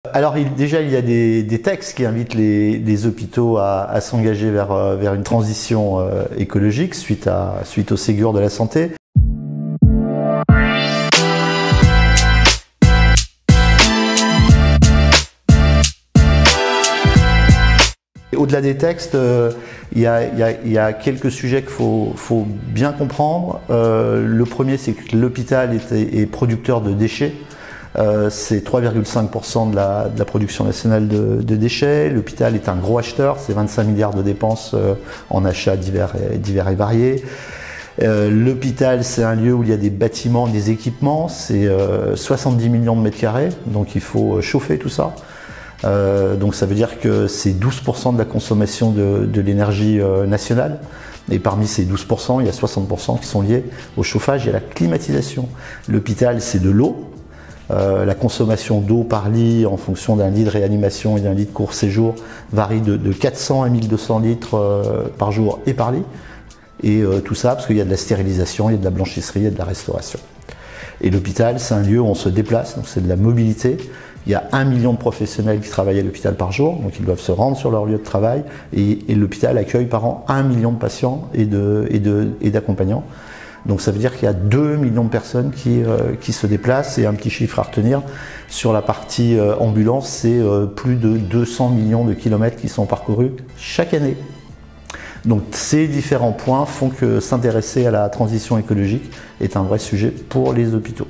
Alors déjà, il y a des textes qui invitent les hôpitaux à s'engager vers une transition écologique suite au Ségur de la santé. Au-delà des textes, il y a quelques sujets qu'il faut bien comprendre. Le premier, c'est que l'hôpital est producteur de déchets. C'est 3,5% de la production nationale de déchets. L'hôpital est un gros acheteur, c'est 25 milliards de dépenses en achats divers et variés. L'hôpital, c'est un lieu où il y a des bâtiments, des équipements, c'est 70 millions de mètres carrés, donc il faut chauffer tout ça. Donc ça veut dire que c'est 12% de la consommation de l'énergie nationale. Et parmi ces 12%, il y a 60% qui sont liés au chauffage et à la climatisation. L'hôpital, c'est de l'eau. La consommation d'eau par lit en fonction d'un lit de réanimation et d'un lit de court séjour varie de 400 à 1200 litres par jour et par lit. Et tout ça parce qu'il y a de la stérilisation, il y a de la blanchisserie, il y a de la restauration. Et l'hôpital, c'est un lieu où on se déplace, donc c'est de la mobilité. Il y a 1 million de professionnels qui travaillent à l'hôpital par jour, donc ils doivent se rendre sur leur lieu de travail. Et l'hôpital accueille par an 1 million de patients et d'accompagnants. Donc ça veut dire qu'il y a 2 millions de personnes qui se déplacent. Et un petit chiffre à retenir, sur la partie ambulance, c'est plus de 200 millions de kilomètres qui sont parcourus chaque année. Donc ces différents points font que s'intéresser à la transition écologique est un vrai sujet pour les hôpitaux.